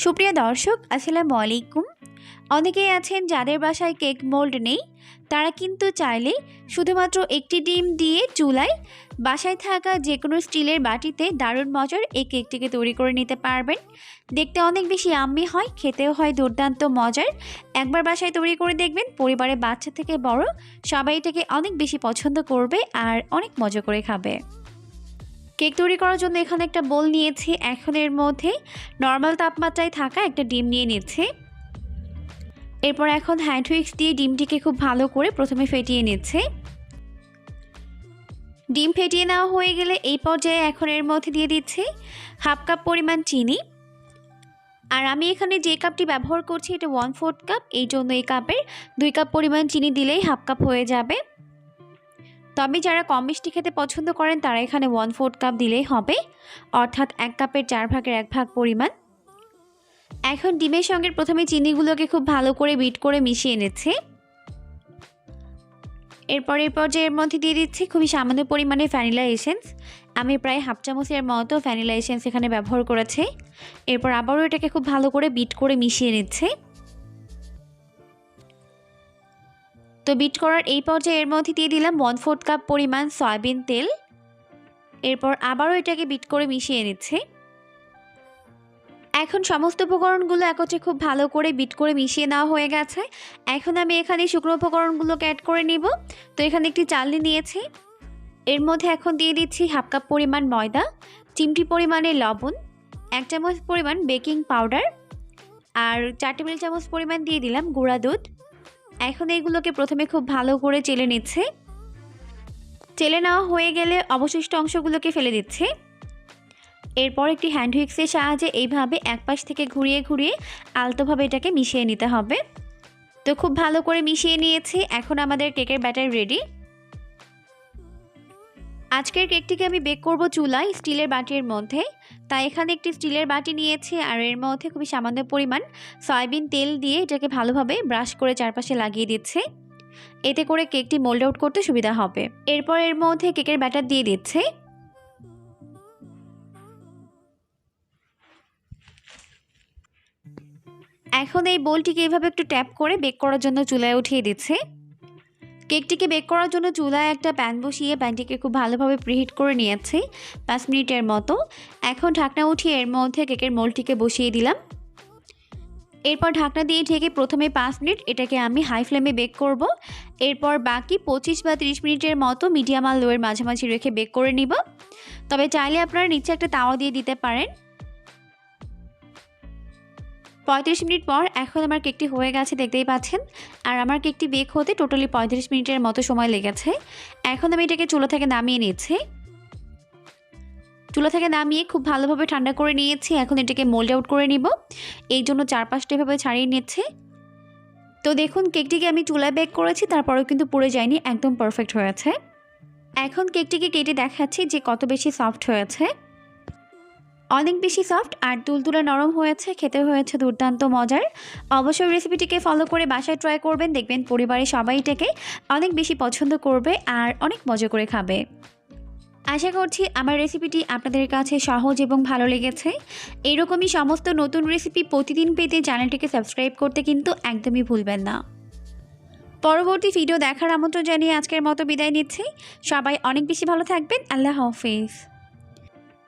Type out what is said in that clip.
সুপ্রিয় দর্শক, আসসালামু আলাইকুম। অনেকেই আছেন যাদের বাসায় কেক মোল্ড নেই, তারা কিন্তু চাইলে শুধুমাত্র একটি ডিম দিয়ে চুলায় বাসায় থাকা যে কোনো স্টিলের বাটিতে দারুণ মজার এই কেকটিকে তৈরি করে নিতে পারবেন। দেখতে অনেক বেশি ইয়াম্মি হয়, খেতেও হয় দুর্দান্ত মজার। একবার বাসায় তৈরি করে দেখবেন, পরিবারের বাচ্চা থেকে বড় সবাই এটাকে অনেক বেশি পছন্দ করবে আর অনেক মজা করে খাবে। কেক তৈরি করার জন্য এখানে একটা বোল নিয়েছি। এখন এর মধ্যে নর্মাল তাপমাত্রায় থাকা একটা ডিম নিয়ে নিচ্ছি। এরপর এখন হ্যান্ড হুইক্স দিয়ে ডিমটিকে খুব ভালো করে প্রথমে ফেটিয়ে নিচ্ছে। ডিম ফেটিয়ে নেওয়া হয়ে গেলে এই পর্যায়ে এখন এর মধ্যে দিয়ে দিচ্ছি হাফ কাপ পরিমাণ চিনি। আর আমি এখানে যে কাপটি ব্যবহার করছি এটা 1/4 কাপ, এই জন্য এই কাপের 2 কাপ পরিমাণ চিনি দিলেই হাফ কাপ হয়ে যাবে। তবে যারা কম মিষ্টি খেতে পছন্দ করেন তারা এখানে 1/4 কাপ দিলেই হবে, অর্থাৎ 1 কাপের 4 ভাগের 1 ভাগ পরিমাণ। এখন ডিমের সঙ্গে প্রথমে চিনিগুলোকে খুব ভালো করে বিট করে মিশিয়ে নিচ্ছে। এরপর এই পর্যায়ে এর মধ্যে দিয়ে দিচ্ছি খুবই সামান্য পরিমাণে ভ্যানিলা এসেন্স। আমি প্রায় হাফ চামচের মতো ভ্যানিলা এসেন্স এখানে ব্যবহার করেছি। এরপর আবারও এটাকে খুব ভালো করে বিট করে মিশিয়ে নিচ্ছে। তো বিট করার এই পর্যায়ে এর মধ্যে দিয়ে দিলাম 1/4 কাপ পরিমাণ সয়াবিন তেল। এরপর আবারও এটাকে বিট করে মিশিয়ে নিচ্ছে। এখন সমস্ত উপকরণগুলো একত্রে খুব ভালো করে বিট করে মিশিয়ে নেওয়া হয়ে গেছে। এখন আমি এখানে শুকনো উপকরণগুলোকে অ্যাড করে নিব। তো এখানে একটি চালনি নিয়েছি, এর মধ্যে এখন দিয়ে দিচ্ছি হাফ কাপ পরিমাণ ময়দা, চিমটি পরিমাণে লবণ, 1 চামচ পরিমাণ বেকিং পাউডার আর 4 টেবিল চামচ পরিমাণ দিয়ে দিলাম গুঁড়া দুধ। এখন এইগুলোকে প্রথমে খুব ভালো করে চেলে নিচ্ছে। চেলে নেওয়া হয়ে গেলে অবশিষ্ট অংশগুলোকে ফেলে দিচ্ছে। এরপর একটি হ্যান্ড হুইক্সের সাহায্যে এইভাবে এক পাশ থেকে ঘুরিয়ে ঘুরিয়ে আলতোভাবে এটাকে মিশিয়ে নিতে হবে। তো খুব ভালো করে মিশিয়ে নিয়েছি। এখন আমাদের কেকের ব্যাটার রেডি। আজকের কেকটিকে আমি বেক করব চুলায় স্টিলের বাটির মধ্যে। তাই এখানে একটি স্টিলের বাটি নিয়েছি আর এর মধ্যে খুবই সামান্য পরিমাণ সয়াবিন তেল দিয়ে এটাকে ভালোভাবে ব্রাশ করে চারপাশে লাগিয়ে দিচ্ছে। এতে করে কেকটি মোল্ড আউট করতে সুবিধা হবে। এরপর এর মধ্যে কেকের ব্যাটার দিয়ে দিচ্ছে। এখন এই বোলটিকে এইভাবে একটু ট্যাপ করে বেক করার জন্য চুলায় উঠিয়ে দিচ্ছে। কেকটিকে বেক করার জন্য চুলায় একটা প্যান বসিয়ে প্যানটিকে খুব ভালোভাবে প্রিহিট করে নিয়েছি 5 মিনিটের মতো। এখন ঢাকনা উঠিয়ে এর মধ্যে কেকের মোল্ডটিকে বসিয়ে দিলাম। এরপর ঢাকনা দিয়ে ঢেকে প্রথমে 5 মিনিট এটাকে আমি হাই ফ্লেমে বেক করব। এরপর বাকি 25 বা 30 মিনিটের মতো মিডিয়াম আর লোয়ের মাঝামাঝি রেখে বেক করে নিব। তবে চাইলে আপনারা নিচে একটা তাওয়া দিয়ে দিতে পারেন। 35 মিনিট পর এখন আমার কেকটি হয়ে গেছে, দেখতেই পাচ্ছেন। আর আমার কেকটি বেক হতে টোটালি 35 মিনিটের মতো সময় লেগেছে। এখন আমি এটাকে চুলা থেকে নামিয়ে নিচ্ছি। চুলা থেকে নামিয়ে খুব ভালোভাবে ঠান্ডা করে নিয়েছি। এখন এটাকে মোল্ড আউট করে নিব, এই জন্য চারপাশটা এভাবে ছাড়িয়ে নিচ্ছে। তো দেখুন কেকটিকে আমি চুলায় বেক করেছি, তারপরেও কিন্তু পুড়ে যায়নি, একদম পারফেক্ট হয়েছে। এখন কেকটিকে কেটে দেখাচ্ছি যে কত বেশি সফট হয়েছে। অনেক বেশি সফট আর তুলতুলে নরম হয়েছে, খেতে হয়েছে দুর্দান্ত মজার। অবশ্যই রেসিপিটিকে ফলো করে বাসায় ট্রাই করবেন, দেখবেন পরিবারের সবাই এটাকে অনেক বেশি পছন্দ করবে আর অনেক মজা করে খাবে। আশা করছি আমার রেসিপিটি আপনাদের কাছে সহজ এবং ভালো লেগেছে। এরকমই সমস্ত নতুন রেসিপি প্রতিদিন পেতে চ্যানেলটিকে সাবস্ক্রাইব করতে কিন্তু একদমই ভুলবেন না। পরবর্তী ভিডিও দেখার আমন্ত্রণ জানিয়ে আজকের মতো বিদায় নিচ্ছি। সবাই অনেক বেশি ভালো থাকবেন। আল্লাহ হাফেজ।